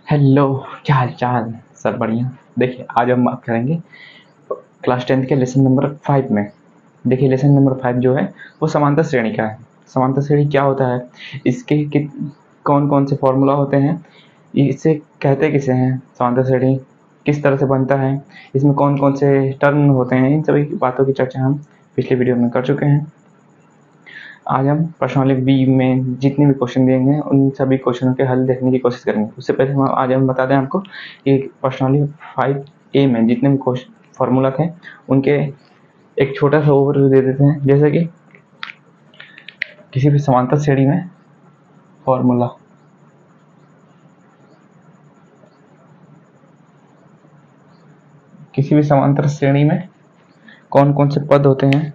Hello, क्या हाल चाल। सब बढ़िया। देखिए, आज हम बात करेंगे क्लास 10th के लेसन नंबर 5 में। देखिए, लेसन नंबर 5 जो है वो समांतर श्रेणी का है। समांतर श्रेणी क्या होता है, इसके कौन कौन से फॉर्मूला होते हैं, इसे कहते किसे हैं, समांतर श्रेणी किस तरह से बनता है, इसमें कौन कौन से टर्म होते हैं, इन सभी बातों की चर्चा हम पिछले वीडियो में कर चुके हैं। आज हम प्रश्नावली बी में जितने भी क्वेश्चन दिए उन सभी क्वेश्चनों के हल देखने की कोशिश करेंगे। उससे पहले हम बता दें आपको कि प्रश्नावली 5A में जितने भी क्वेश्चन फॉर्मूला थे उनके एक छोटा सा ओवरव्यू दे देते हैं। जैसे कि किसी भी समांतर श्रेणी में फॉर्मूला, किसी भी समांतर श्रेणी में कौन कौन से पद होते हैं।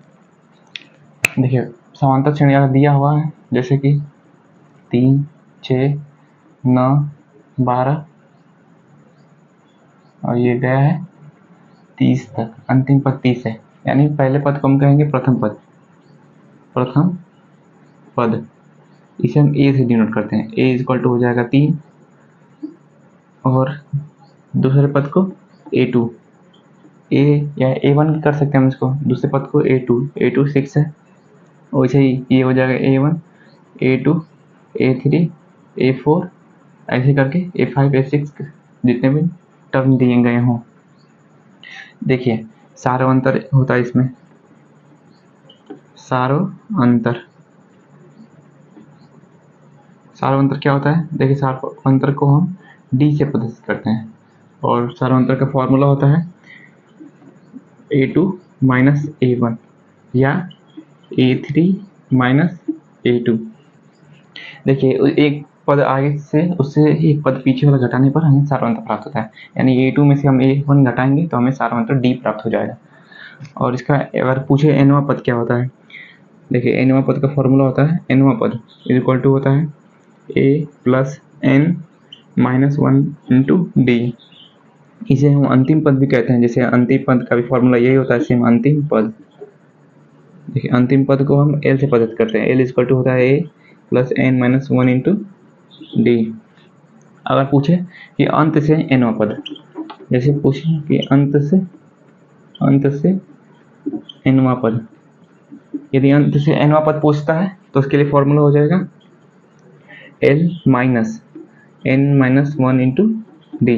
देखिए, समांतर श्रेणी अगर दिया हुआ है जैसे कि 3, 6, 9, 12 और ये गया है 30 तक, अंतिम पद 30 है, यानी पहले पद को हम कहेंगे प्रथम पद। प्रथम पद इसे हम ए से डिनोट करते हैं। ए इक्वल टू हो जाएगा 3 और दूसरे पद को A2, ए या A1 कर सकते हैं हम इसको, दूसरे पद को A2 6 है। वैसे ही ये हो जाएगा A1, A2, A3, A4 ऐसे करके A5, A6 जितने भी टर्म दिए गए हों। देखिए, सारो अंतर होता है इसमें, सारो अंतर क्या होता है। देखिए, सारो अंतर को हम D से प्रदर्शित करते हैं और सारो अंतर का फॉर्मूला होता है A2 माइनस A1 या A3 माइनस A2। देखिए, एक पद आगे से उससे एक पद पीछे वाला घटाने पर हमें सारो अंतर प्राप्त होता है, यानी A2 में से हम A1 घटाएंगे तो हमें सारो अंतर D प्राप्त हो जाएगा। और इसका अगर पूछे nवां पद क्या होता है, देखिए nवां पद का फॉर्मूला होता है, nवां पद इक्वल टू होता है A plus n minus 1 into D। इसे हम अंतिम पद भी कहते हैं, जैसे अंतिम पद का भी फॉर्मूला यही होता है, सेम अंतिम पद। देखिए, अंतिम पद को हम L से प्रदत्त करते हैं, L इक्वल टू होता है A plus n minus 1 into D। अगर पूछे कि अंत से nवां पद, जैसे पूछे कि अंत से nवां पद, यदि अंत से nवां पद पूछता है तो उसके लिए फॉर्मूला हो जाएगा L minus n minus 1 into D।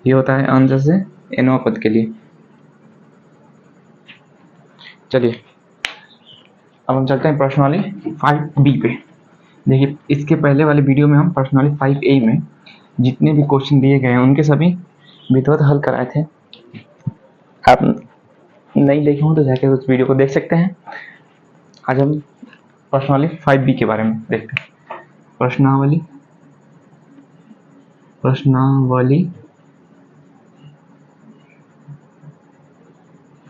ये होता है अंत से nवां पद के लिए। चलिए, अब हम चलते हैं प्रश्नावली 5B पे। देखिए, इसके पहले वाले वीडियो में हम प्रश्नावली 5A में जितने भी क्वेश्चन दिए गए हैं उनके सभी विधिवत हल कराए थे। आप नहीं देखे हो तो जाके उस वीडियो को देख सकते हैं। आज हम प्रश्नावली 5B के बारे में देखते हैं। प्रश्नावली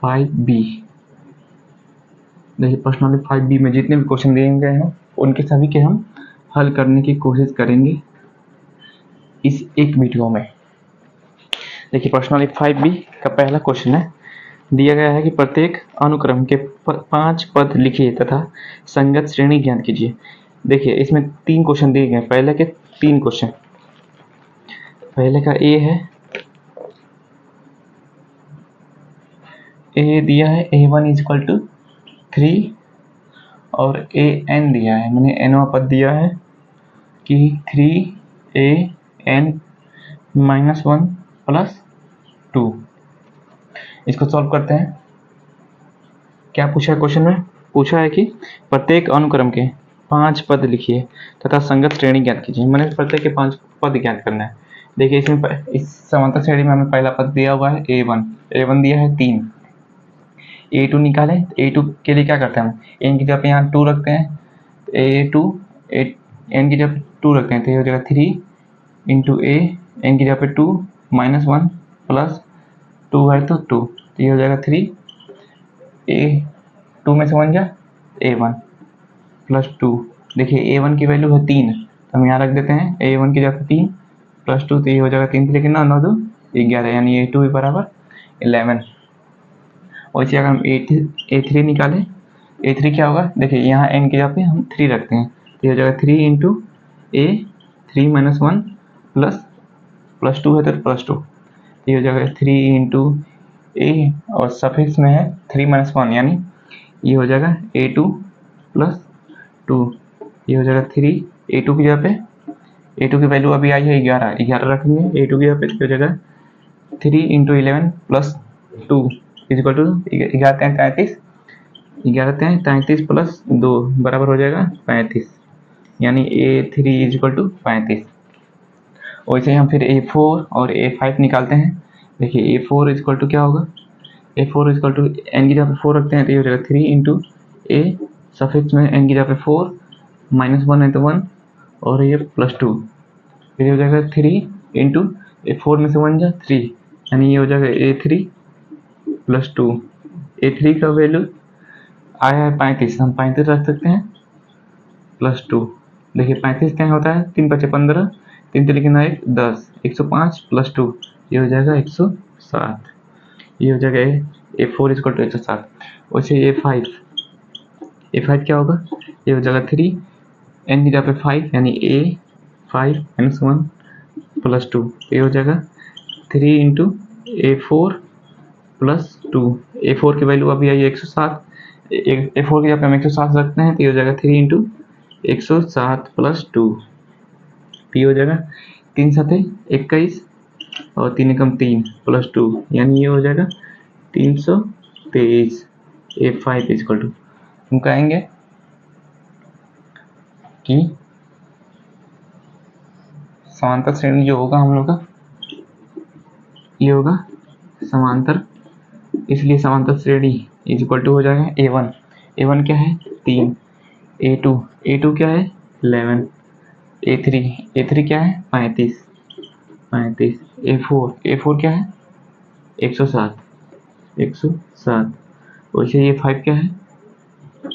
5B। देखिए, प्रश्नावली 5B में जितने भी क्वेश्चन दिए गए हैं उनके सभी के हम हल करने की कोशिश करेंगे इस एक वीडियो में। देखिए, प्रश्नावली 5B का पहला क्वेश्चन है, दिया गया है कि प्रत्येक अनुक्रम के 5 पद लिखिए तथा संगत श्रेणी ज्ञात कीजिए। देखिए, इसमें 3 क्वेश्चन दिए गए हैं, पहले के 3 क्वेश्चन। पहले का A है, A दिया है A1 इक्वल टू 3 और AN दिया है, मैंने nवां पद दिया है कि 3AN माइनस 1 प्लस 2। इसको सॉल्व करते हैं। क्या पूछा है क्वेश्चन में, पूछा है कि प्रत्येक अनुक्रम के 5 पद लिखिए तथा संगत श्रेणी ज्ञात कीजिए। मैंने प्रत्येक के 5 पद ज्ञात करना है। देखिए, इसमें इस समांतर श्रेणी में हमें पहला पद दिया हुआ है A1 दिया है 3। A2 निकाले, A2 के लिए क्या करते हैं हम, n की जगह पे यहाँ 2 रखते हैं, A2 n की जगह पे 2 रखते हैं तो ये हो जाएगा 3 इंटू A, n की जगह पे 2 माइनस 1 प्लस 2 है तो 2, तो ये हो जाएगा 3 A2 में से 1 जा A1 प्लस 2। देखिए, A1 की वैल्यू है 3 तो हम यहाँ रख देते हैं A1 की जगह पे 3 प्लस 2, तो ये हो जाएगा 3 लेकिन 9 2 11, यानी A2 बराबर 11। और इसी अगर हम A3 निकालें, A3 क्या होगा, देखिए यहाँ n की जगह पे हम 3 रखते हैं तो ये हो जाएगा 3 इंटू A 3 माइनस 1 प्लस +2 है तो +2, ये हो जाएगा 3 इंटू ए और सफिक्स में है 3 - 1 यानी ये हो जाएगा A2 + 2, ये हो जाएगा 3 A2 की जगह पे A2 की वैल्यू अभी आई है 11, 11 रखेंगे A2 की जगह पे, तो हो जाएगा 3 इंटू 11 + 2 इक्वल टू 11 3 33, 11 3 33 + 2 बराबर हो जाएगा 35, यानी A3 इक्वल टू 35। वैसे ही हम फिर A4 और A5 निकालते हैं। देखिए A4 इक्वल टू क्या होगा, A4 इक्वल टू n की जगह पे 4 रखते हैं तो ये हो जाएगा 3 इंटू ए सफिक्स में n की जगह पे 4 -1 है तो 1 और ये +2, फिर हो जाएगा 3 इंटू 4 में से 1 जा 3, यानी ये हो जाएगा A3 + 2। A3 का वैल्यू आया है 35, हम 35 रख सकते हैं +2। देखिए 35 क्या होता है, 3 × 5 = 15, 3 3 लिखना 1 10, 105 + 2 ये हो जाएगा 107, ये हो जाएगा A4 इक्वल टू 107। वैसे A5 क्या होगा, ये हो जाएगा 3 n की जगह पे 5 यानी A5 - 1 + 2, ये हो जाएगा 3 इंटू A4 + 2, A4 की वैल्यू अभी आई है 107, A4 की जगह पे हम 107 रखते हैं तो ये हो जाएगा 3 इंटू 107 + 2, ये हो जाएगा 3 7 21 और 3 एकम 3 + 2, यानी ये हो जाएगा 323। A5 इक्वल टू हम कहेंगे कि समांतर श्रेणी जो होगा हम लोग का ये होगा समांतर, इसलिए समांतर श्रेणी इक्वल टू हो जाएगा A1, A1 क्या है 3, A2 क्या है 11, A3 क्या है 35, A4 क्या है 107, वैसे ये 5 क्या है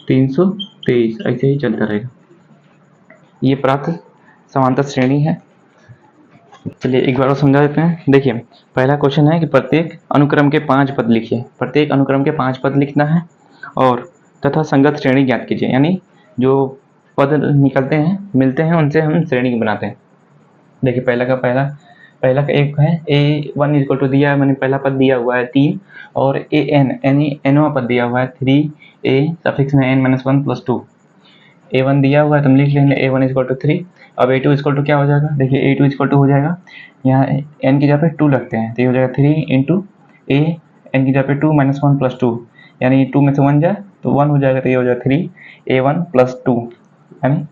323, ऐसे ही चलता रहेगा। ये प्राप्त समांतर श्रेणी है। चलिए एक बार और समझा देते हैं। देखिए पहला क्वेश्चन है कि प्रत्येक अनुक्रम के 5 पद लिखिए, प्रत्येक अनुक्रम के 5 पद लिखना है और तथा संगत श्रेणी ज्ञात कीजिए, यानी जो पद निकलते हैं मिलते हैं उनसे हम श्रेणी बनाते हैं। देखिए पहला का एक है A1 इक्वल टू दिया है, मैंने पहला पद दिया हुआ है 3 और AN यानी nवां पद दिया हुआ है 3A सफिक्स में n - 1 + 2, A1 दिया हुआ है तो हम लिख लेंगे A1 इक्वल टू 3। अब A2 इक्वल टू क्या हो जाएगा, देखिए A2 इक्वल टू हो जाएगा, यहाँ n की जगह पे 2 लगते हैं तो ये हो जाएगा 3 इंटू A n की जगह पे 2 - 1 + 2, यानी 2 में से 1 जाए तो 1 हो जाएगा तो ये हो जाएगा 3A1 + 2, यानी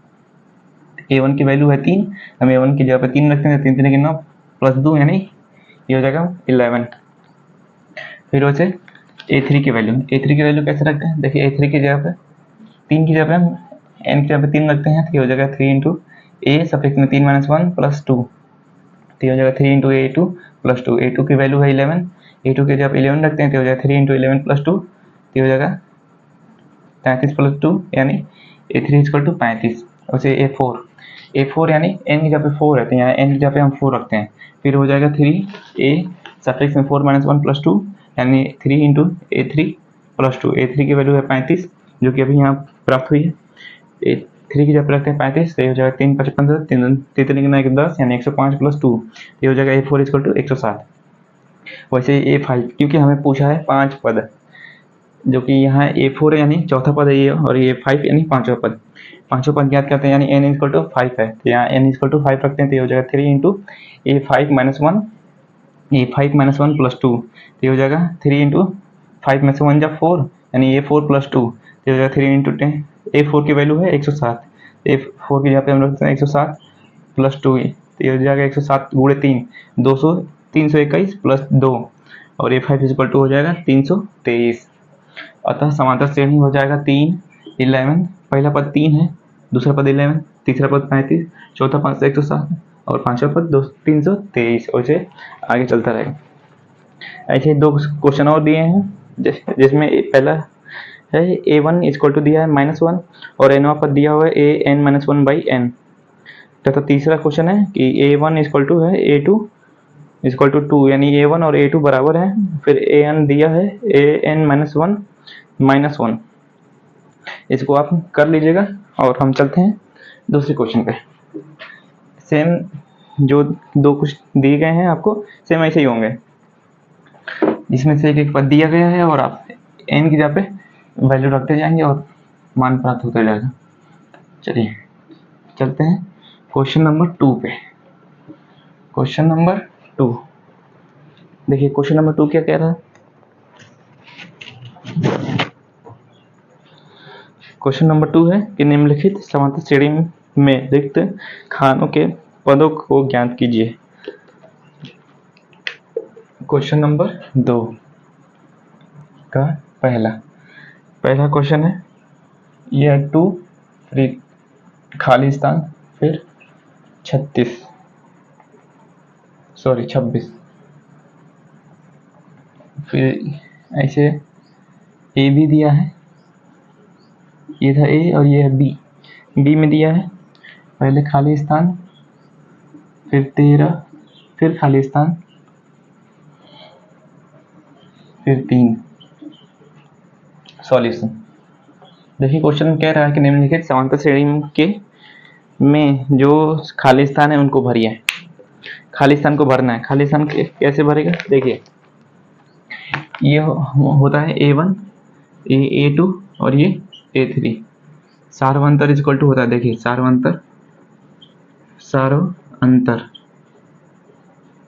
A1 की वैल्यू है 3, हम A1 की जगह पे 3 रखते हैं 3 3 9 + 2 यानी ये हो जाएगा 11। फिर वैसे A3 की वैल्यू कैसे रखते हैं, देखिए A3 की जगह पे 3 की जगह पे हम n की जगह पे 3 रखते हैं तो ये हो जाएगा 3 इंटू A सफिक्स में 3 - 1 + 2, तो ये हो जाएगा 3 इंटू A2 + 2, A2 की वैल्यू है 11, A2 की जगह 11 रखते हैं तो हो जाएगा 3 इंटू 11 + 2, तो हो जाएगा 33 + 2 यानी A3 इक्वल टू 35। वैसे A4 यानी n की जगह पे 4 है तो यहाँ n की जगह पे हम 4 रखते हैं, फिर हो जाएगा 3A सफिक्स में 4 - 1 + 2 यानी 3 इंटू A3 + 2, A3 की वैल्यू है 35 जो कि अभी यहाँ प्राप्त हुई है। A3 की जगह रखते हैं 35 तो ये हो जाएगा 3 × 5 = 15, 3 3 10 यानी 105 + 2, ये हो जाएगा A4 इक्वल टू 107। वैसे A5 क्योंकि हमें पूछा है 5 पद, जो कि यहाँ A4 यानी चौथा पद है ये और ये 5 यानी पांचवा पद, पांचवा पद ज्ञात करते हैं यानी n इक्वल टू 5 है तो यहाँ n इक्वल टू 5 रखते हैं तो ये हो जाएगा 3 इंटू A5 - 1 + 2, तो ये हो जाएगा 3 इंटू 5 में से 1 जा 4 यानी A4 + 2, तो हो जाएगा 3 इंटू 10, A4 की वैल्यू है 107, A4 की जगह पे हम रखते हैं 107 + 2, तो ये हो जाएगा 107 × 3 200 321 + 2 और A5 इक्वल टू हो जाएगा 323। अतः समांतर श्रेणी हो जाएगा 3 11, पहला पद 3 है, दूसरा पद 11, तीसरा पद 35, चौथा पद 107 और पांचवा पद 323, और इसे आगे चलता रहेगा। ऐसे 2 क्वेश्चन और दिए हैं जिसमें पहला है A1 इक्वल टू दिया है -1 और nवां पद दिया हुआ है AN - 1/n, तथा तीसरा क्वेश्चन है कि A1 इक्वल टू है A2 इक्वल टू 2, यानी A1 और A2 बराबर है, फिर AN दिया है AN - 1 इसको आप कर लीजिएगा और हम चलते हैं दूसरे क्वेश्चन पे। सेम जो दो कुछ दिए गए हैं आपको सेम ऐसे ही होंगे, इसमें से एक एक पद दिया गया है और आप n की जगह पे वैल्यू रखते जाएंगे और मान प्राप्त होता जाएगा। चलिए चलते हैं क्वेश्चन नंबर 2 पे। क्वेश्चन नंबर 2, देखिए क्वेश्चन नंबर 2 क्या कह रहा है। क्वेश्चन नंबर 2 है कि निम्नलिखित समांतर श्रेणी में रिक्त खानों के पदों को ज्ञात कीजिए। क्वेश्चन नंबर 2 का पहला क्वेश्चन है, यह 2 फ्री खाली स्थान, फिर 26 फिर ऐसे ए भी दिया है, ये था ए और ये है बी में दिया है पहले खाली स्थान, फिर 13, फिर खाली स्थान, फिर 3। सॉल्यूशन देखिए क्वेश्चन कह रहा है कि निम्नलिखित समांतर श्रेणी के में जो खाली स्थान है उनको भरिए। खाली स्थान को भरना है। खाली स्थान कैसे भरेगा, देखिए ये होता है A1, A2 और ये A3। सार्वंतर इक्वल टू होता है, देखिए सार्वंतर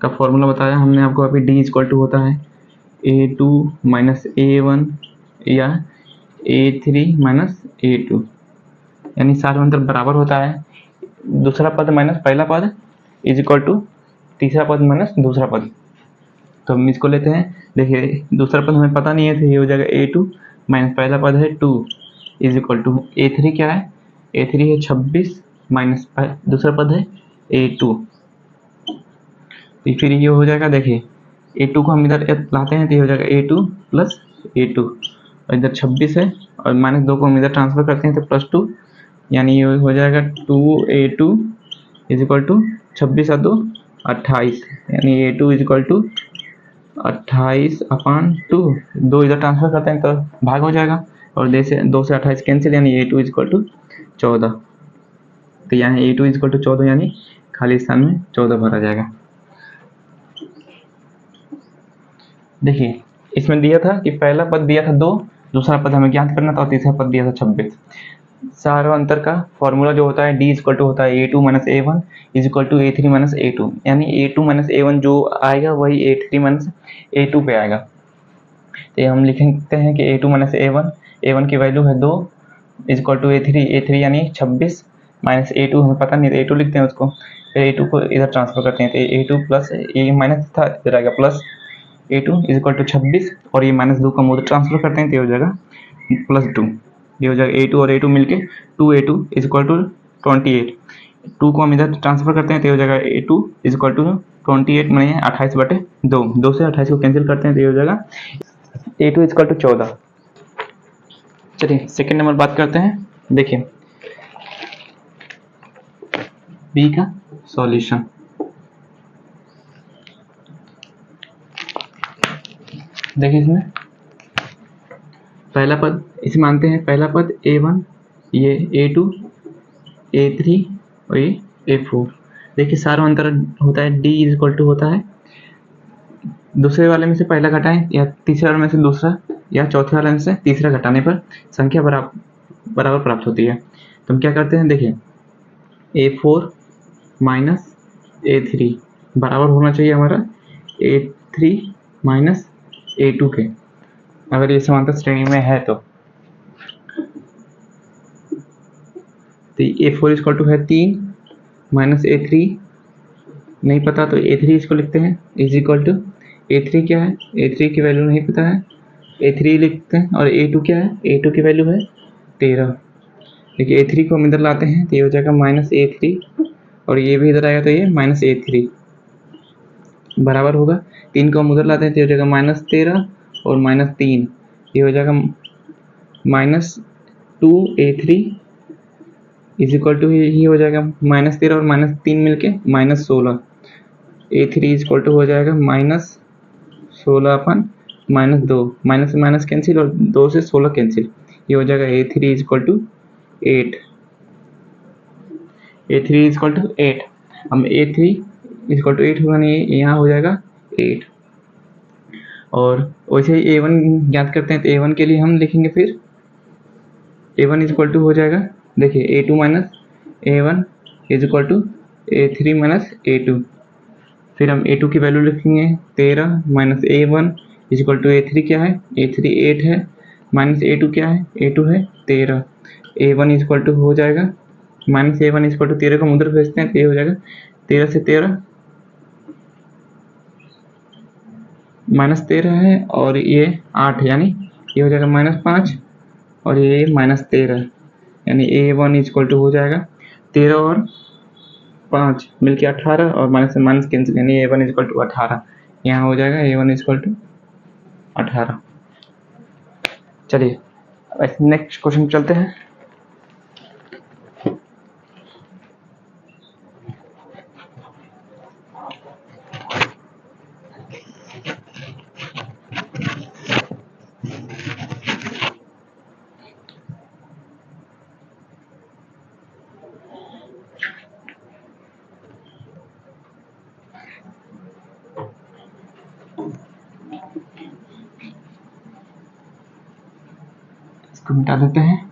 का फॉर्मूला बताया हमने आपको अभी, D इक्वल टू होता है A2 माइनस A1 या A3 माइनस A2, यानी सार्वंतर बराबर होता है दूसरा पद माइनस पहला पद इज इक्वल टू तीसरा पद माइनस दूसरा पद। तो हम इसको लेते हैं, देखिए दूसरा पद हमें पता नहीं है, तो ये हो जाएगा A2 माइनस पहला पद है 2 इज इक्वल टू A3 क्या है, A3 है 26 माइनस दूसरा पद है A2। तो फिर ये हो जाएगा, देखिए A2 को हम इधर लाते हैं तो ये हो जाएगा A2 प्लस A2, और इधर 26 है और माइनस 2 को हम इधर ट्रांसफर करते हैं तो +2, यानी ये हो जाएगा 2A2 इज इक्वल टू 26 और 2 28, यानी A2 इज इक्वल टू 28/2। 2 इधर ट्रांसफर करते हैं तो भाग हो जाएगा और 2 से 28 कैंसिल, यानी A2 इज इक्वल टू 14। तो यहाँ A2 इज इक्वल टू 14, यानी खाली स्थान में 14 भरा जाएगा। देखिए इसमें दिया था कि पहला पद दिया था 2, दूसरा पद हमें ज्ञात करना था और तीसरा पद दिया था 26। सार्वंतर का फॉर्मूला जो होता है D इक्वल टू होता है A2 minus A1 is equal to A3 minus A2, यानी A2 माइनस A1 जो आएगा वही A3 माइनस A2 पे आएगा। तो हम लिखते हैं कि A2 माइनस A1 की वैल्यू है 2 इज इक्वल टू A3 यानी 26 माइनस A2 हमें पता नहीं, A2 लिखते हैं उसको, फिर A2 को इधर ट्रांसफर करते हैं तो A2 प्लस ये माइनस था इधर आएगा plus A2 is equal to 26 और ये माइनस 2 का उधर ट्रांसफर करते हैं तो ये हो जाएगा +2। ये हो जाएगा A2 और A2 मिलके 2A2 इज इक्वल टू 28। 2 को हम इधर ट्रांसफर करते हैं तो ये हो जाएगा A2 इज इक्वल टू 28 में 28/2, 2 से 28 को कैंसिल करते हैं तो ये हो जाएगा A2 इज इक्वल टू 14। चलिए सेकेंड नंबर बात करते हैं। देखिए बी का सॉल्यूशन, देखिए इसमें पहला पद इसे मानते हैं, पहला पद A1, ये A2, A3 और ये A4। देखिए सार्वंतर होता है D इज इक्वल टू होता है दूसरे वाले में से पहला घटाएं या तीसरे वाले में से दूसरा या चौथे वाले में से तीसरा घटाने पर संख्या बराबर प्राप्त होती है। तो हम क्या करते हैं, देखिए A4 माइनस A3 बराबर होना चाहिए हमारा A3 माइनस A2 के, अगर ये समांतर श्रेणी में है तो A4 इक्वल टू है 3 माइनस A3 नहीं पता तो A3 इसको लिखते हैं इज इक्वल टू A3 क्या है, A3 की वैल्यू नहीं पता है, A3 लिखते हैं और A2 क्या है, A2 की वैल्यू है 13। देखिए A3 को हम इधर लाते हैं तो ये हो जाएगा माइनस A3 और ये भी इधर आएगा तो ये माइनस A3 बराबर होगा 3 को हम उधर लाते हैं तो ये हो जाएगा -13 और -3, ये हो जाएगा -2A3 इज इक्वल टू ये हो जाएगा -13 और -3 मिलके -16। A3 इज इक्वल टू हो जाएगा -16/-2, माइनस से माइनस कैंसिल और 2 से 16 कैंसिल, ये हो जाएगा A3 is equal to 8। A3 is equal to 8। हम A3 इक्वल टू 8 होगा, नहीं यहाँ हो जाएगा 8। और वैसे ही A1 ज्ञात करते हैं, तो A1 के लिए हम लिखेंगे फिर A1 इक्वल टू हो जाएगा, देखिए A2 minus A1 is equal to A3 minus A2। फिर हम A2 की वैल्यू लिखेंगे 13 minus A1 is equal to A3 क्या है, A3 8 है, माइनस A2 क्या है, A2 है 13। A1 इज इक्वल टू हो जाएगा minus A1 is equal to 13 को उधर भेजते हैं, तो ये हो जाएगा 13 से 13 माइनस 13 है, और ये 8 है, यानी ये हो जाएगा -5 और ये -13, यानी A1 इज इक्वल टू हो जाएगा 13 और 5 मिलके 18, और माइनस से माइनस कैंसिल, यानी A1 इज इक्वल टू 18। यहाँ हो जाएगा A1 इज इक्वल टू 18। चलिए नेक्स्ट क्वेश्चन चलते हैं। इसको मिटा देते हैं।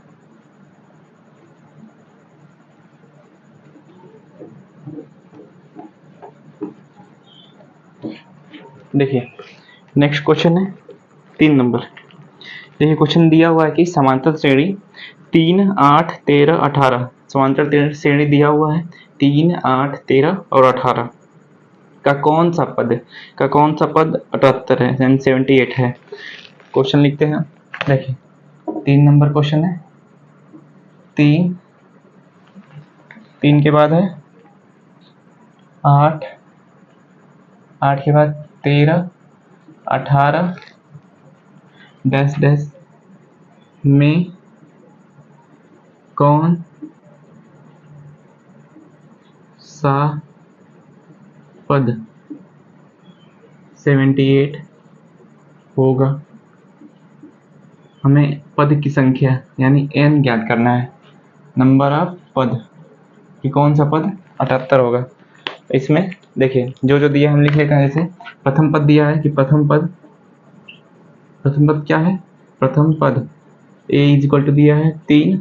देखिए नेक्स्ट क्वेश्चन है 3 नंबर। देखिए क्वेश्चन दिया हुआ है कि समांतर श्रेणी 3, 8, 13, 18, समांतर श्रेणी दिया हुआ है 3, 8, 13 और 18 का कौन सा पद 78 है, यानी 78 है। क्वेश्चन लिखते हैं, देखिए 3 नंबर क्वेश्चन है। 3 के बाद है 8, 8 के बाद 13, 18 डैश डैश में कौन सा पद 78 होगा। हमें पद की संख्या यानी n ज्ञात करना है, नंबर ऑफ पद कि कौन सा पद 78 होगा। इसमें देखिए जो जो दिया हम लिख लेते हैं। जैसे प्रथम पद दिया है कि प्रथम पद क्या है, प्रथम पद a इज इक्वल टू दिया है 3,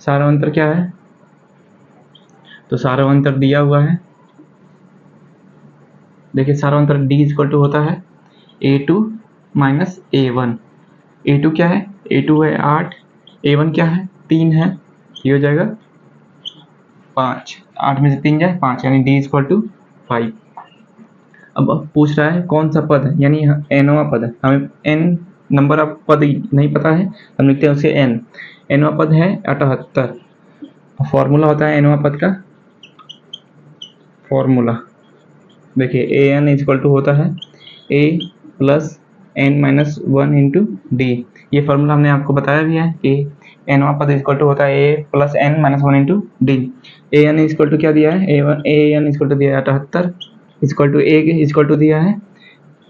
सारांतर क्या है, तो सारांतर दिया हुआ है, देखिए सारांतर d इज इक्वल टू होता है A2 माइनस A1। A2 क्या है, A2 है 8, A1 क्या है 3 है, ये हो जाएगा 5, 8 में से 3 जाए 5, यानी d इज इक्वल टू 5। अब पूछ रहा है कौन सा पद है, यानी nवां पद है। हमें n नंबर ऑफ पद नहीं पता है, हम लिखते हैं उसे n। nवां पद है 78। फॉर्मूला होता है nवां पद का, फॉर्मूला देखिए an इज इक्वल टू होता है a plus n minus 1 into D. ये फॉर्मूला हमने आपको बताया भी है कि nवां पद इक्वल टू होता है a plus n minus 1 into D. an equal to क्या दिया है, an इक्वल टू दिया है 78, equal to a equal to दिया है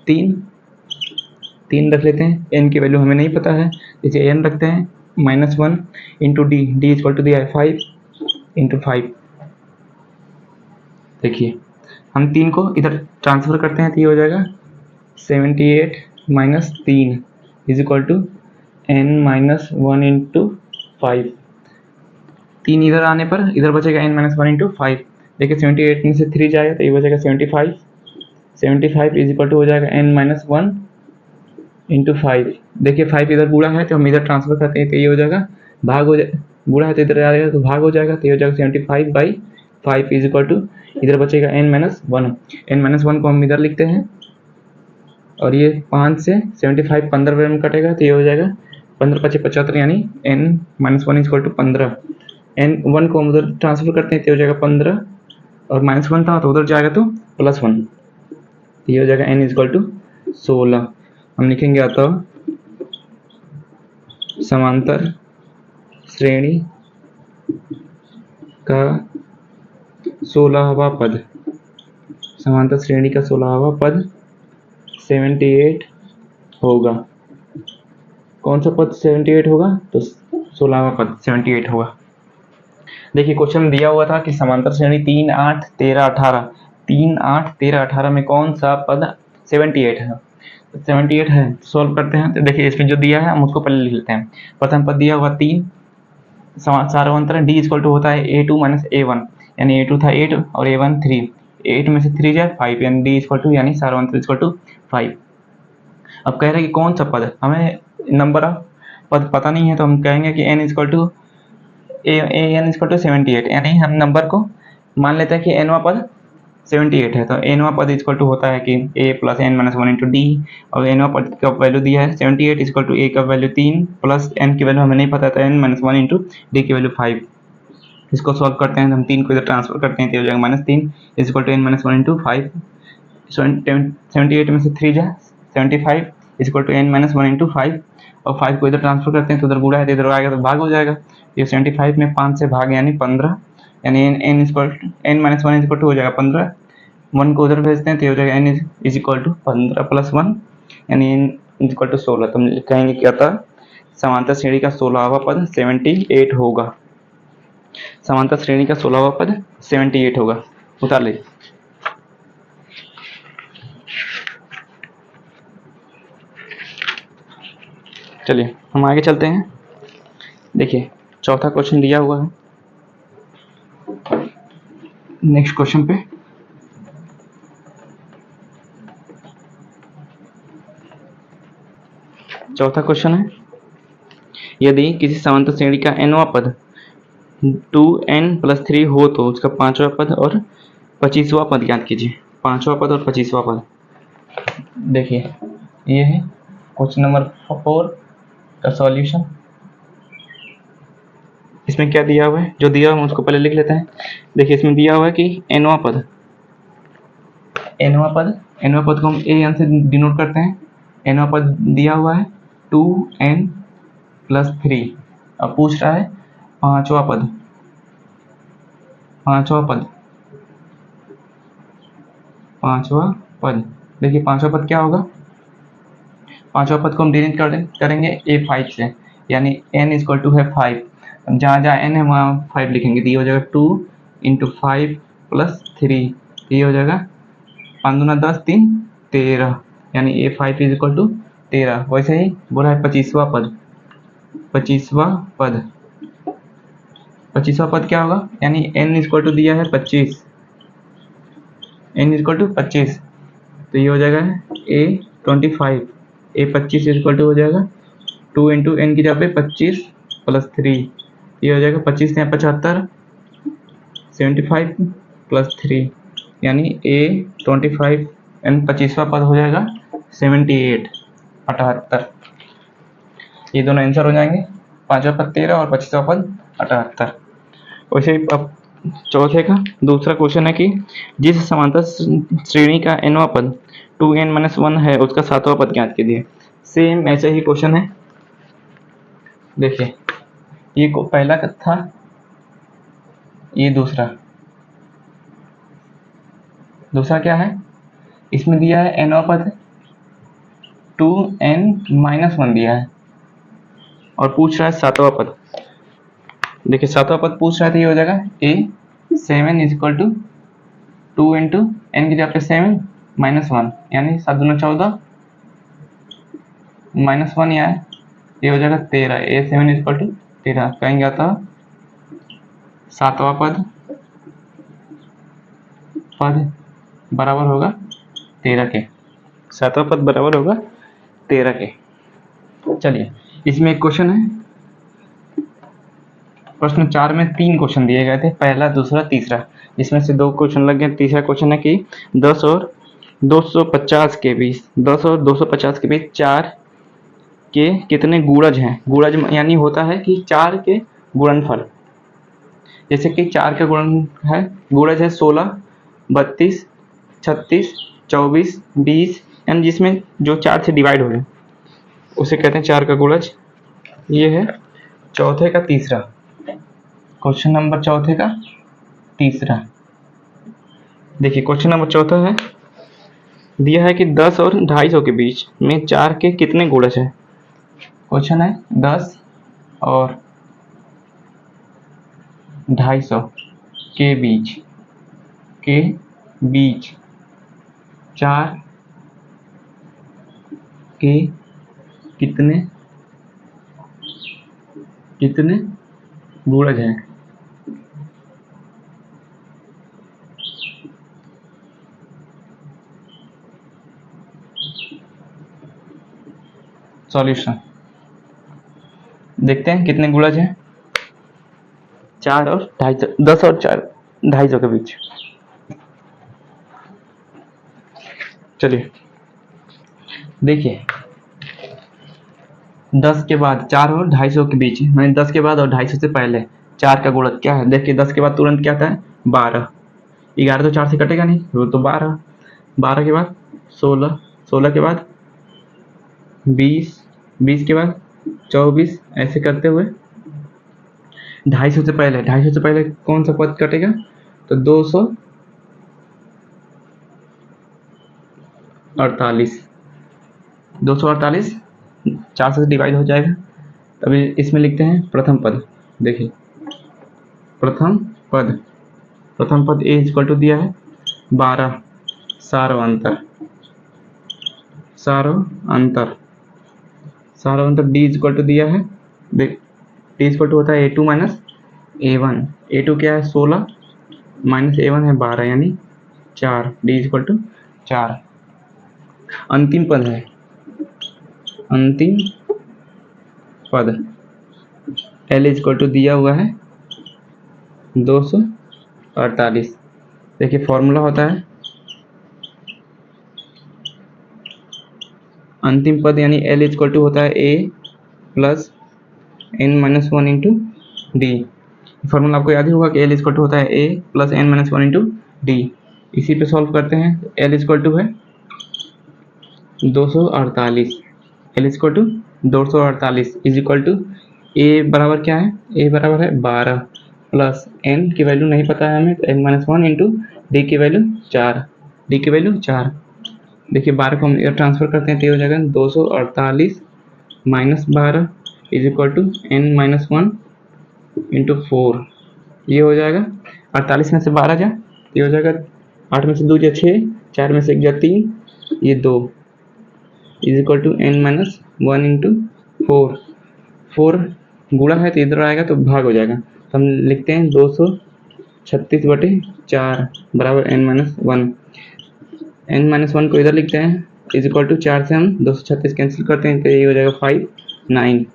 3 रख लेते हैं। n की वैल्यू हमें नहीं पता है, इसे n रखते हैं -1 इंटू डी इक्वल टू दिया है 5 इंटू 5। देखिए हम 3 को इधर ट्रांसफर करते हैं, तो ये हो जाएगा 78 minus 3 is equal to n minus 1 into 5। 3 इधर आने पर इधर बचेगा n माइनस 1 इंटू 5। देखिए 78 में से 3 जाएगा तो ये बचेगा 75। 75 इज इक्वल टू हो जाएगा n माइनस 1 इंटू 5। देखिए 5 इधर बूढ़ा है तो हम इधर ट्रांसफर करते हैं, तो ये हो जाएगा भाग हो जाए, बूढ़ा है तो इधर आ जाएगा तो भाग हो जाएगा, तो ये हो जाएगा 75/5 इज इक्वल टू इधर बचेगा n माइनस 1। n माइनस 1 को हम इधर लिखते हैं, और ये 5 से 75 15 में कटेगा, तो ये हो जाएगा 15 × 5 = 75, यानी n minus 1 equal to 15। n 1 को हम उधर ट्रांसफर करते हैं तो हो जाएगा 15, और -1 था तो उधर जाएगा तो +1, तो ये हो जाएगा n इक्वल टू 16। हम लिखेंगे अतः समांतर श्रेणी का 16वां पद, समांतर श्रेणी का 16वां पद 78 होगा। कौन सा पद 78 होगा, तो 16वां पद 78 होगा। देखिए क्वेश्चन दिया हुआ था कि समांतर श्रेणी 3, 8, 13, 18 3, 8, 13, 18 में कौन सा पद 78 है? 78 है, सॉल्व करते हैं। तो देखिए इसमें जो दिया है हम उसको पहले लिख लेते हैं। प्रथम पद दिया हुआ 3, सार्वंतर d इक्वल टू होता है a2 माइनस a1, यानी a2 था 8 और a1 3, 8 में से 3 जाए 5, यानी d इक्वल टू यानी सार्वंतर इक्वल टू 5। अब कह रहे हैं कि कौन सा पद, हमें नंबर ऑफ पद पता नहीं है, तो हम कहेंगे कि n equal to n equal to 78, यानी हम नंबर को मान लेते हैं कि nवां पद 78 है, तो nवां पद इक्वल टू होता है कि a plus n minus 1 into d, और nवां पद का वैल्यू दिया है 78 इक्वल टू a का वैल्यू 3 प्लस n की वैल्यू हमें नहीं पता, तो n माइनस 1 इंटू डी की वैल्यू 5। इसको सॉल्व करते हैं तो हम 3 को इधर ट्रांसफर करते हैं, तो हो जाएगा -3 equal to n minus 1 into 5। 78 में से 3 जा 75 equal to n minus 1 into 5, और 5 को इधर ट्रांसफर करते हैं तो उधर गुणा है, तो इधर आएगा तो भाग हो जाएगा। ये 75 में 5 से भाग यानी 15, यानी n इक्वल n माइनस 1 इक्वल टू हो जाएगा 15। 1 को उधर भेजते हैं तो हो जाएगा n is equal to 15 plus 1, यानी n इक्वल टू 16। तो हम कहेंगे क्या था, समांतर श्रेणी का 16वां पद 78 होगा। समांतर श्रेणी का 16वां पद 78 होगा। उतार लीजिए। चलिए हम आगे चलते हैं। देखिए चौथा क्वेश्चन दिया हुआ है, नेक्स्ट क्वेश्चन पे। चौथा क्वेश्चन है, यदि किसी समांतर श्रेणी का nवां पद 2n प्लस 3 हो तो उसका 5वां पद और 25वां पद ज्ञात कीजिए। 5वां पद और 25वां पद। देखिए ये है क्वेश्चन नंबर 4 का सॉल्यूशन। इसमें क्या दिया हुआ है, जो दिया हुआ है उसको पहले लिख लेते हैं। देखिए इसमें दिया हुआ है कि nवां पद को हम an से डिनोट करते हैं। nवां पद दिया हुआ है 2n प्लस 3। अब पूछ रहा है पांचवा पद। देखिए पांचवा पद क्या होगा, पांचवा पद को हम डिनोट करेंगे a5 से, यानी n इक्वल टू है 5। जहाँ जहाँ n है वहाँ 5 लिखेंगे, तो ये हो जाएगा 2 इंटू 5 प्लस 3, ये हो जाएगा 5 दूना 10 3 13, यानी a5 इज इक्वल टू 13। वैसे ही बोला है 25वां पद क्या होगा, यानी n इक्वल टू दिया है 25, तो ये हो जाएगा a25, a25 इक्वल टू हो जाएगा 2 इंटू n की जगह पे 25 प्लस 3, ये हो जाएगा 25 या 75, 75 प्लस 3, यानी a25 एंड 25वां पद हो जाएगा 78। ये दोनों आंसर हो जाएंगे, पांचवा पद 13 और 25वां पद 78। वैसे ही अब चौथे का दूसरा क्वेश्चन है कि जिस समांतर श्रेणी का nवां पद 2n माइनस 1 है उसका 7वां पद ज्ञात कीजिए। सेम ऐसे ही क्वेश्चन है। देखिए ये पहला था, ये दूसरा क्या है, इसमें दिया है nवां पद 2n माइनस 1 दिया है और पूछ रहा है 7वां पद। देखिए 7वां पद पूछ रहा है तो ये हो जाएगा a7 equal to 2 into n की जगह पे 7 माइनस 1, यानी 7 दूना 14 माइनस 1, ये हो जाएगा 13। a7 इक्वल टू 13 कहेंगे आता 7वां पद बराबर होगा 13 के। 7वां पद बराबर होगा 13 के। चलिए इसमें एक क्वेश्चन है, प्रश्न 4 में 3 क्वेश्चन दिए गए थे, पहला दूसरा तीसरा, जिसमें से 2 क्वेश्चन लग गए। तीसरा क्वेश्चन है कि 10 और 250 के बीच 4 के कितने गुणज हैं। गुणज यानी होता है कि 4 के गुणनफल, जैसे कि 4 का गुणज है 16, 32, 36, 24, 20, यानी जिसमें जो 4 से डिवाइड हो रहे उसे कहते हैं 4 का गुणज। ये है चौथे का तीसरा क्वेश्चन नंबर, चौथे का तीसरा। देखिए क्वेश्चन नंबर चौथा है, दिया है कि 10 और 250 के बीच में 4 के कितने गुणज है। क्वेश्चन है 10 और 250 के बीच के बीच 4 के कितने कितने गुणज हैं? सॉल्यूशन देखते हैं कितने गुणज हैं। 4 और 250, 10 और 4, 250 के बीच। चलिए देखिए, 10 के बाद 4 और 250 के बीच, मैंने 10 के बाद और 250 से पहले 4 का गुणज क्या है? देखिए 10 के बाद तुरंत क्या आता है? 12। 11 तो 4 से कटेगा नहीं, वो तो 12। 12 के बाद 16, 16 के बाद 20, 20 के बाद 24, ऐसे करते हुए 250 से पहले, 250 से पहले कौन सा पद कटेगा? तो 248, 248 4 से डिवाइड हो जाएगा। तभी इसमें लिखते हैं प्रथम पद। देखिए प्रथम पद ए इक्वल टू दिया है 12, सारवंतर डी इक्वल टू दिया है, देख डी इक्वल टू होता है A2 माइनस A1। A2 क्या है? 16 माइनस A1 है 12, यानी 4। D equal to 4। अंतिम पद है, अंतिम पद L इक्वल टू दिया हुआ है 248। देखिए फॉर्मूला होता है अंतिम पद यानी L इक्वल टू होता है A plus n minus 1 into D. Formula आपको याद ही होगा कि L इक्वल टू होता है A plus n minus 1 into D. इसी पे सॉल्व करते हैं। L इक्वल टू है 248, L equal to 248 is equal to A बराबर क्या है? A बराबर है 12 प्लस n की वैल्यू नहीं पता है हमें, n माइनस 1 इंटू डी की वैल्यू 4, डी की वैल्यू 4। देखिए 12 को हम ट्रांसफर करते हैं तो ये हो जाएगा 248 minus 12 is equal to n minus 1 into 4। ये हो जाएगा 48 में से 12 जा, ये हो जाएगा 8 में से 2 जा 6, 4 में से 1 जा 3, ये 2 is equal to n minus 1 into 4। 4 गुणा है तो इधर आएगा तो भाग हो जाएगा, तो हम लिखते हैं 236/4 बराबर n माइनस 1। n माइनस 1 को इधर लिखते हैं, इज इक्वल टू 4 से हम 236 कैंसिल करते हैं तो ये हो जाएगा 5, 9।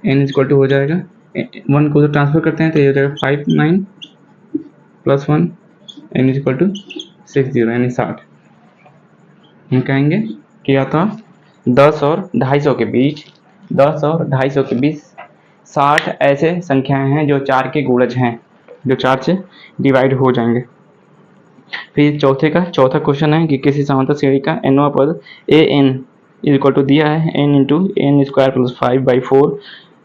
n इज इक्वल टू हो जाएगा 1 को ट्रांसफर करते हैं तो ये हो जाएगा 5, 9 plus 1, n is equal to 60 यानी 60। हम कहेंगे कि या तो 10 और 250 के बीच, 10 और 250 के बीच 60 ऐसे संख्याएं हैं जो 4 के गुणज हैं, जो 4 से डिवाइड हो जाएंगे। फिर चौथा क्वेश्चन है कि किसी समांतर श्रेणी का nवां पद an इज इक्वल टू दिया है n into n square plus 5/4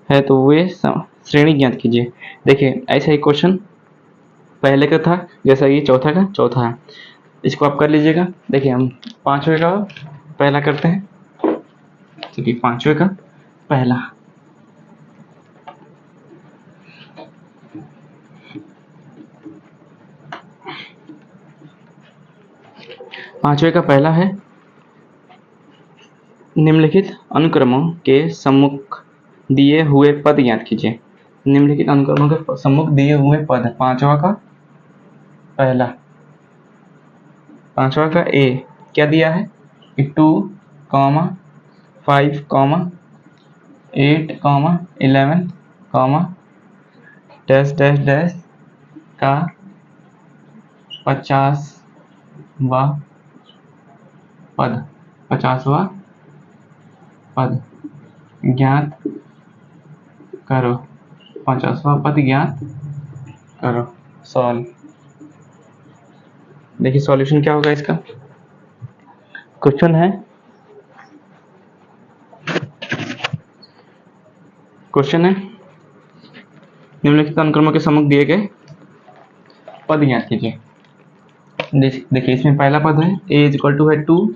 है, तो वे श्रेणी ज्ञात कीजिए। देखिए ऐसा ही क्वेश्चन पहले का था जैसा ये चौथा का चौथा है, इसको आप कर लीजिएगा। देखिए हम 5वें का पहला करते हैं, क्योंकि 5वें का पहला, है निम्नलिखित अनुक्रमों के सम्मुख दिए हुए पद ज्ञात कीजिए। निम्नलिखित अनुक्रमों के सम्मुख दिए हुए पद, 5वां का पहला, 5वां का A क्या दिया है? 2, 5, 8, 11, डैश डैश डैश का 50वां पद ज्ञात करो, 50वां पद ज्ञात करो। सॉल्व। देखिए सॉल्यूशन क्या होगा इसका। क्वेश्चन है निम्नलिखित अनुक्रमों के सम्मुख दिए गए पद ज्ञात कीजिए। देखिए इसमें पहला पद है A इज इक्वल टू है 2,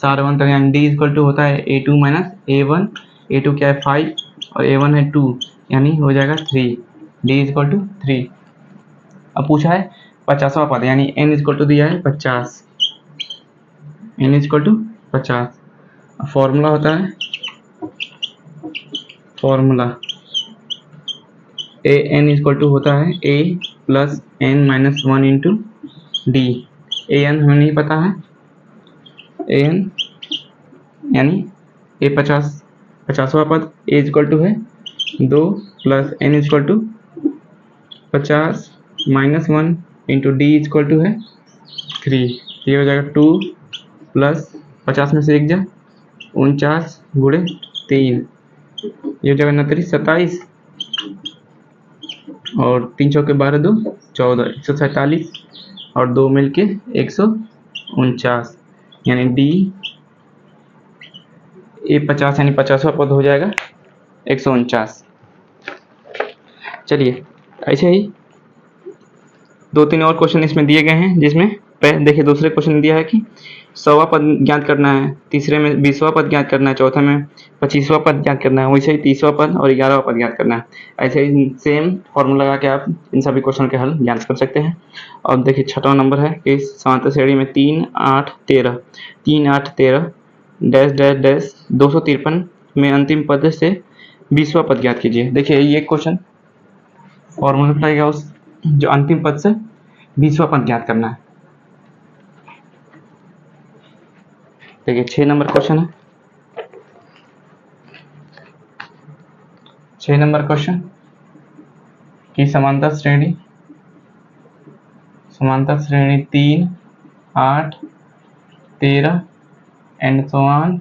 सारवंतर यानी D इक्वल टू होता है A2 माइनस A1। A2 क्या है 5 और A1 है 2, यानी हो जाएगा 3, D इक्वल टू 3। अब पूछा है 50वां पद यानी n इक्वल टू दिया है 50, n इक्वल टू 50। फॉर्मूला होता है, formula a n equal to होता है a plus n minus 1 into d. A n हमें नहीं पता है, ए एन यानी ए 50वां पद ए इक्वल टू है 2 plus n equal to 50 minus 1 into d equal to है 3। ये हो जाएगा 2 प्लस 50 में से 1 जा 49 गुणे 3, ये हो जाएगा 29 27 और 3 चौके 12 2 14 147 और 2 मिलके 149 यानी डी ए 50 यानी 50वां पद हो जाएगा 149। चलिए ऐसे ही 2-3 और क्वेश्चन इसमें दिए गए हैं, जिसमें देखिए दूसरे क्वेश्चन में दिया है कि 100वां पद ज्ञात करना है, तीसरे में 20वां पद ज्ञात करना है, चौथे में 25वां पद ज्ञात करना है, वैसे ही 30वां पद और 11वां पद ज्ञात करना है। ऐसे ही सेम फॉर्मूला लगा के आप इन सभी क्वेश्चन के हल ज्ञात कर सकते हैं। और देखिए 6वां नंबर है कि समांतर श्रेणी में 3 8 13 डैश डैश डैश 253 में अंतिम पद से 20वां पद ज्ञात कीजिए। देखिए ये क्वेश्चन फॉर्मूला लगाएगा उस जो अंतिम पद से 20वां पद ज्ञात करना है। देखिए 6 नंबर क्वेश्चन है, 6 नंबर क्वेश्चन की समांतर श्रेणी 3 8 13 एंड सो ऑन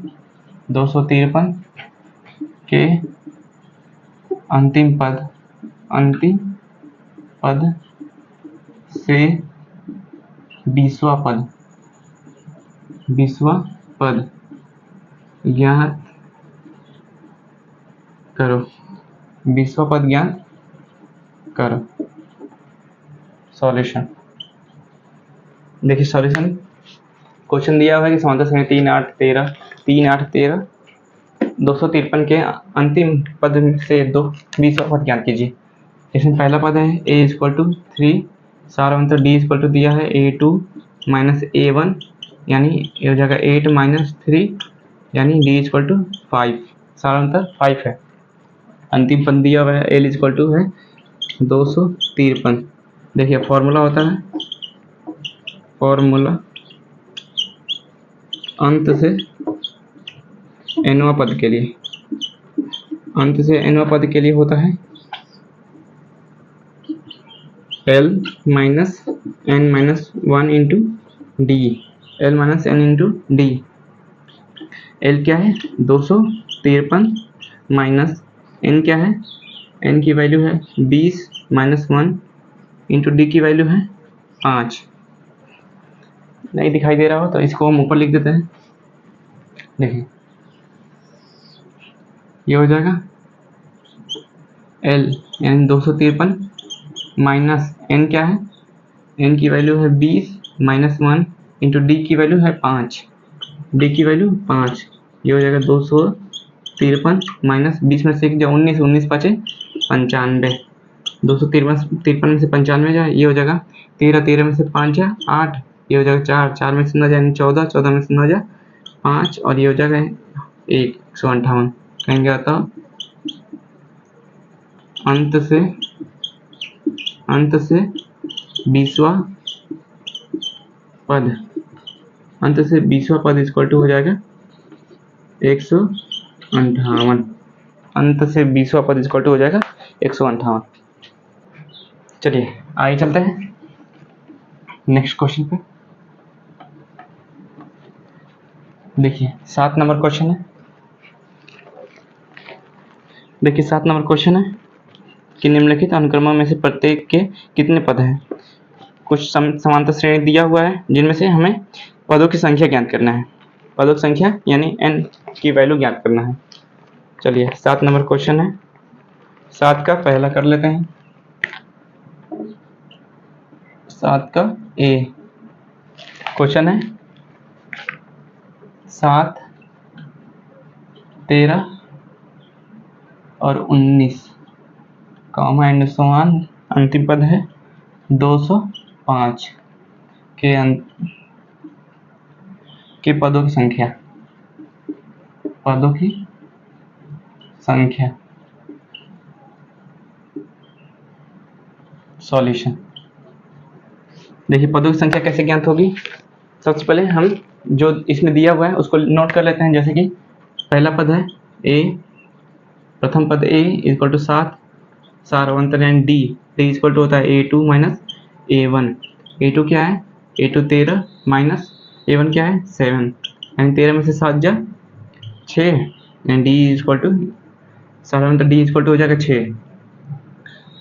253 के अंतिम पद से 20वां पद ज्ञात करो, 20वां पद ज्ञात करो। सॉल्यूशन देखिए, सॉल्यूशन क्वेश्चन दिया हुआ है कि समांतर श्रेणी 3 8 13 253 के अंतिम पद से 20वां पद ज्ञात कीजिए। इसमें पहला पद है a इक्वल टू 3, सारा अंतर d इक्वल टू दिया है a2 माइनस a1 यानी ये हो जाएगा 8 माइनस 3 यानी d इक्वल टू 5, सारा अंतर 5 है। अंतिम पद दिया हुआ है l इक्वल टू है 253। देखिए फॉर्मूला होता है, फॉर्मूला अंत से nवां पद के लिए, अंत से nवां पद के लिए होता है l minus n minus 1 into d, l minus n into d. l क्या है 253 माइनस n क्या है, n की वैल्यू है 20 माइनस 1 इंटू डी की वैल्यू है 5। नहीं दिखाई दे रहा हो तो इसको हम ऊपर लिख देते हैं। देखिए ये हो जाएगा l यानी 253 माइनस n क्या है, n की वैल्यू है 20 माइनस 1 इंटू डी की वैल्यू है 5, डी की वैल्यू 5। ये हो जाएगा 253 माइनस 20 में से 1 जाए 19 19 5 95, 253 में से 95 जाए ये हो जाएगा 13 13 में से 5 जाए 8, ये हो जाएगा 4 4 में से 9 जाए 14 14 में से 9 जाए 5 और ये हो जाएगा 158। कहेंगे आता अंत से 20वां पद, अंत से 20वां पद इक्वल टू हो जाएगा 158। अंत से 20वां पद इक्वल टू हो जाएगा 158। चलिए आगे चलते हैं नेक्स्ट क्वेश्चन पे। देखिए 7 नंबर क्वेश्चन है, देखिए 7 नंबर क्वेश्चन है कि निम्नलिखित अनुक्रमों में से प्रत्येक के कितने पद हैं। कुछ समांतर श्रेणी दिया हुआ है जिनमें से हमें पदों की संख्या ज्ञात करना है, पदों की संख्या यानी n की वैल्यू ज्ञात करना है। चलिए 7 नंबर क्वेश्चन है, 7 का पहला कर लेते हैं। 7 का a क्वेश्चन है 7 13 और 19 कॉमा एंड सो ऑन, अंतिम पद है 205। 5 के पदों की संख्या सॉल्यूशन। देखिए पदों की संख्या कैसे ज्ञात होगी। सबसे पहले हम जो इसमें दिया हुआ है उसको नोट कर लेते हैं। जैसे कि पहला पद है प्रथम पद a इक्वल टू 7, सार अवंतर यानी d इक्वल टू होता है a2 माइनस a1। a2 क्या है, a2 13 माइनस a1 क्या है 7, यानी 13 में से 7 जा 6, यानी d इक्वल टू सार अवंतर d इक्वल टू हो जाएगा 6।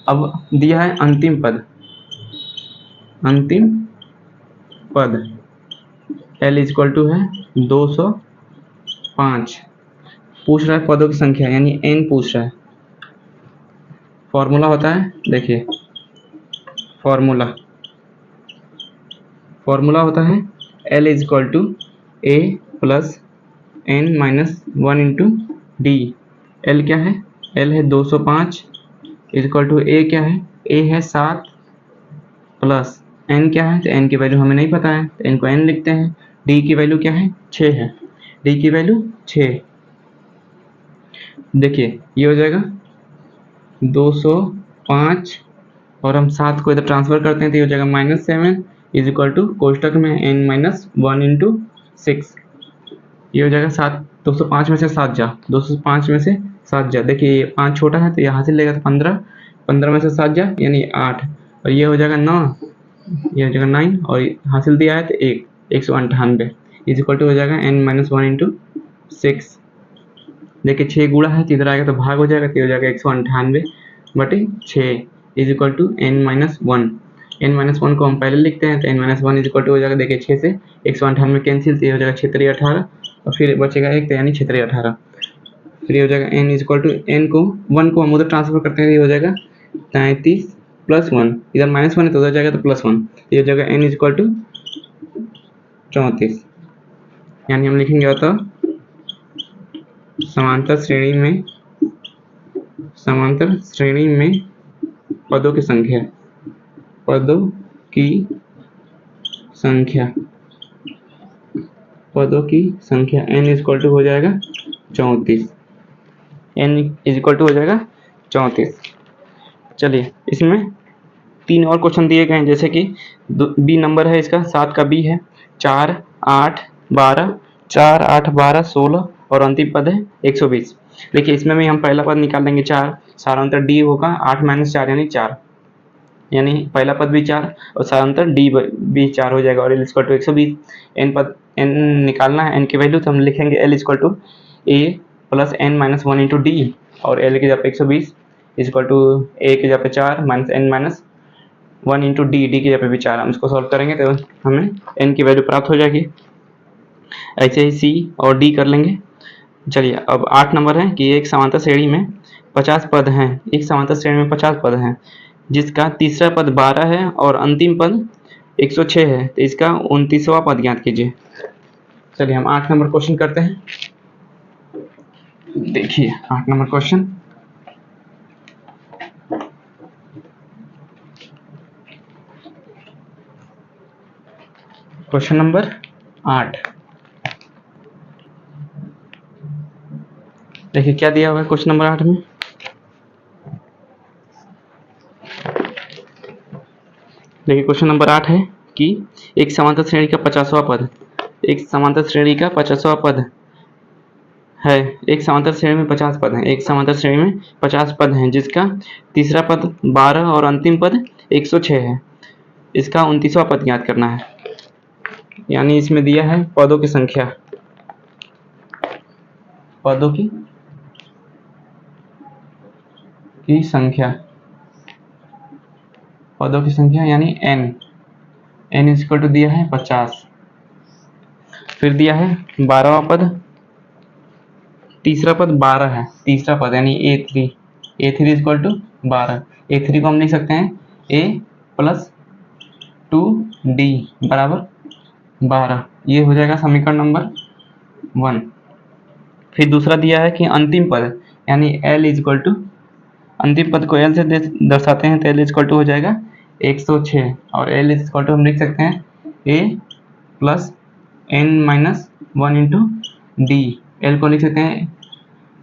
अब दिया है अंतिम पद l इक्वल टू है 205। पूछ रहा है पदों की संख्या यानी n पूछ रहा है। फॉर्मूला होता है, देखिए फॉर्मूला होता है l equal to a plus n minus 1 into d. l क्या है, l है 205 इक्वल टू a क्या है, a है 7 प्लस n क्या है, तो n की वैल्यू हमें नहीं पता है तो n को n लिखते हैं। d की वैल्यू क्या है 6 है, d की वैल्यू 6। देखिए ये हो जाएगा 205 और हम 7 को इधर ट्रांसफर करते हैं तो ये हो जाएगा -7 इज इक्वल टू कोष्टक में n माइनस 1 इंटू 6। ये हो जाएगा 7, 205 में से 7 जा, 205 में से 7 जा। देखिए ये 5 छोटा है तो यहाँ से लेगा तो 15, 15 में से 7 जा यानी 8 और ये हो जाएगा 9, ये हो जाएगा 9 और हासिल दिया है तो 198 इज इक्वल टू हो जाएगा n माइनस 1 इंटू 6। देखिए 6 गुणा है तो इधर आएगा तो भाग हो जाएगा तो हो जाएगा 198 बटे 6 is equal to n minus 1। n minus 1 को हम पहले लिखते हैं तो n minus 1 is equal to हो जाएगा, देखिए 6 से 198 कैंसिल तो ये हो जाएगा 6 3 18 और फिर बचेगा 1 तो यानी 6 3 18। फिर ये हो जाएगा n is equal to n को 1 को हम उधर ट्रांसफर करते हैं, ये हो जाएगा 33 प्लस 1, इधर -1 है तो उधर जाएगा तो +1, ये हो जाएगा n इज इक्वल टू 34। यानी हम लिखेंगे होता समांतर श्रेणी में पदों की संख्या n इज इक्वल टू हो जाएगा 34, n इज इक्वल टू हो जाएगा 34। चलिए इसमें 3 और क्वेश्चन दिए गए हैं, जैसे कि बी नंबर है इसका, 7 का बी है 4 8 12, 4 8 12 16 और अंतिम पद है 120। देखिए इसमें भी हम पहला पद निकाल लेंगे 4, सारांतर डी होगा 8 माइनस 4 यानी 4, यानी पहला पद भी 4 और सारांतर डी भी 4 हो जाएगा और एल इक्वल टू 120। n निकालना है, n की वैल्यू तो हम लिखेंगे l equal to a plus n minus 1 into d और एल की जगह पे 120 इक्वल टू ए की जगह पे 4 minus n minus 1 into D की जगह पे भी 4। हम इसको सॉल्व करेंगे तो हमें n की वैल्यू प्राप्त हो जाएगी। ऐसे ही सी और डी कर लेंगे। चलिए अब 8 नंबर है कि एक समांतर श्रेणी में 50 पद हैं, एक समांतर श्रेणी में 50 पद हैं जिसका तीसरा पद 12 है और अंतिम पद 106 है, तो इसका 29वां पद ज्ञात कीजिए। चलिए हम 8 नंबर क्वेश्चन करते हैं। देखिए 8 नंबर क्वेश्चन, क्वेश्चन नंबर 8। देखिए क्या दिया हुआ है क्वेश्चन नंबर 8 में। देखिए क्वेश्चन नंबर 8 है कि एक समांतर श्रेणी का 50वां पद, एक समांतर श्रेणी का 50वां पद है, एक समांतर श्रेणी में 50 पद हैं, एक समांतर श्रेणी में 50 पद हैं जिसका तीसरा पद 12 और अंतिम पद 106 है, इसका 29वां पद ज्ञात करना है। यानी इसमें दिया है पदों की संख्या, पदों की संख्या यानी n इज इक्वल टू दिया है 50। फिर दिया है 12वां पद, तीसरा पद 12 है, तीसरा पद यानी a3 is equal to 12। a3 को हम लिख सकते हैं a प्लस 2d बराबर 12, ये हो जाएगा समीकरण नंबर 1। फिर दूसरा दिया है कि अंतिम पद यानी l इज इक्वल टू, अंतिम पद को l से दर्शाते हैं तो l इज इक्वल टू हो जाएगा 106 और L इक्वल टू हम लिख सकते हैं A plus n minus 1 into d. L को लिख सकते हैं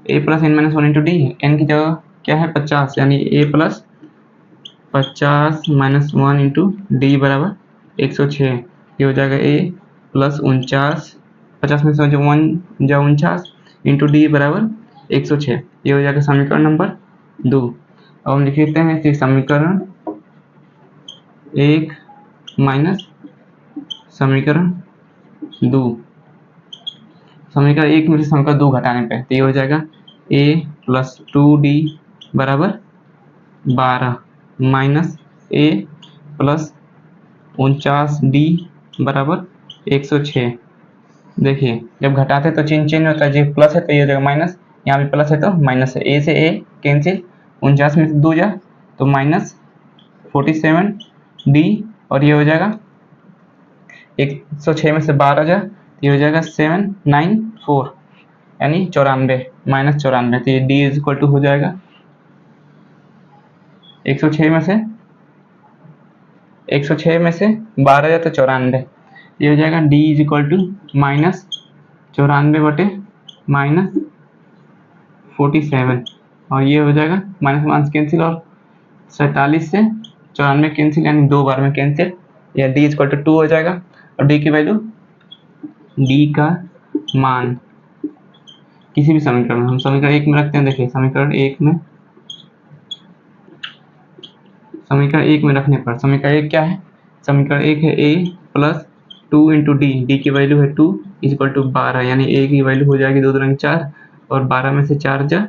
A plus n minus 1 into d. N की जगह क्या है 50, यानी A plus 50 minus 1 into d बराबर 106। ये हो जाएगा A प्लस 49, 50 में से 1 जा 49 इंटू डी बराबर 106। ये हो जाएगा समीकरण नंबर 2। अब हम लिख लेते हैं कि समीकरण 1 माइनस समीकरण 2। समीकरण 1 में से समीकरण 2 घटाने पे तो ये हो जाएगा A प्लस 2D बराबर 12 माइनस A प्लस 49D बराबर 106। देखिए जब घटाते तो चिन्ह चेंज होता है, जब प्लस है तो ये हो जाएगा माइनस, यहाँ भी प्लस है तो माइनस है। A से A कैंसिल, 49 में से 2 जा तो माइनस 47D और ये हो जाएगा 106 में से 12 जा तो ये हो जाएगा 794 यानी 94 माइनस 94। तो ये D इज इक्वल टू हो जाएगा 106 में से 12 जा तो 94। ये हो जाएगा D is equal to minus 94 बटे माइनस 47 और ये हो जाएगा माइनस माइनस कैंसिल और 47 से 94 कैंसिल यानी 2 बार में कैंसिल, या D इक्वल टू 2 हो जाएगा। और D की वैल्यू, D का मान किसी भी समीकरण में हम समीकरण 1 में रखते हैं। देखिए समीकरण 1 में रखने पर समीकरण 1 क्या है, समीकरण 1 है A plus 2 into D. D की वैल्यू है 2 इक्वल टू 12 यानी A की वैल्यू हो जाएगी 2 दूनी 4 और 12 में से 4 जा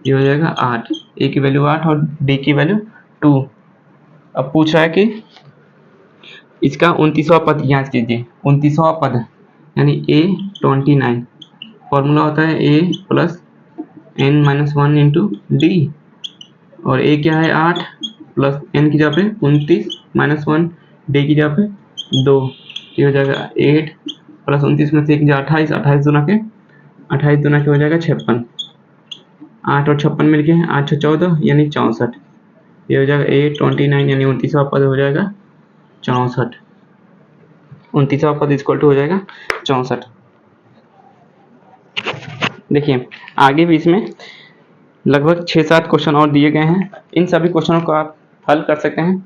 ये हो जाएगा 8। A की वैल्यू 8 और D की वैल्यू 2। अब पूछ रहा है कि इसका 29वां पद जांच कीजिए। 29वां पद यानी A29 फॉर्मूला होता है A plus n minus 1 into d और A क्या है 8 प्लस n की जगह पे 29 माइनस 1 D की जगह पे 2। ये हो जाएगा 8 प्लस 29 में से 1 28, 28 दूना के हो जाएगा 56। 8 और 56 मिल गए हैं 8 से 14 यानी 64। ये हो जाएगा A29 यानी 29वां पद हो जाएगा 64। 29वां पद इक्वल टू हो जाएगा 64। देखिए आगे भी इसमें लगभग 6-7 क्वेश्चन और दिए गए हैं। इन सभी क्वेश्चनों को आप हल कर सकते हैं।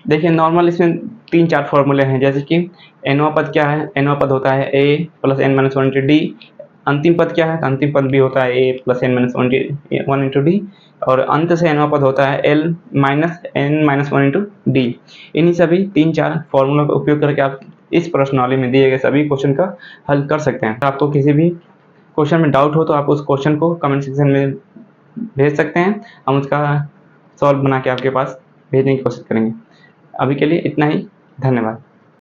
देखिए नॉर्मल इसमें 3-4 फॉर्मूले हैं, जैसे कि nवां पद क्या है, nवां पद होता है A plus n minus 1 into D. अंतिम पद क्या है, तो अंतिम पद भी होता है A plus n minus 1 into d और अंत से nवां पद होता है L minus n minus 1 into D. इन्हीं सभी 3-4 फॉर्मूलों का उपयोग करके आप इस प्रश्नावली में दिए गए सभी क्वेश्चन का हल कर सकते हैं। आपको किसी भी क्वेश्चन में डाउट हो तो आप उस क्वेश्चन को कमेंट सेक्शन में भेज सकते हैं, हम उसका सॉल्व बना के आपके पास भेजने की कोशिश करेंगे। अभी के लिए इतना ही, धन्यवाद।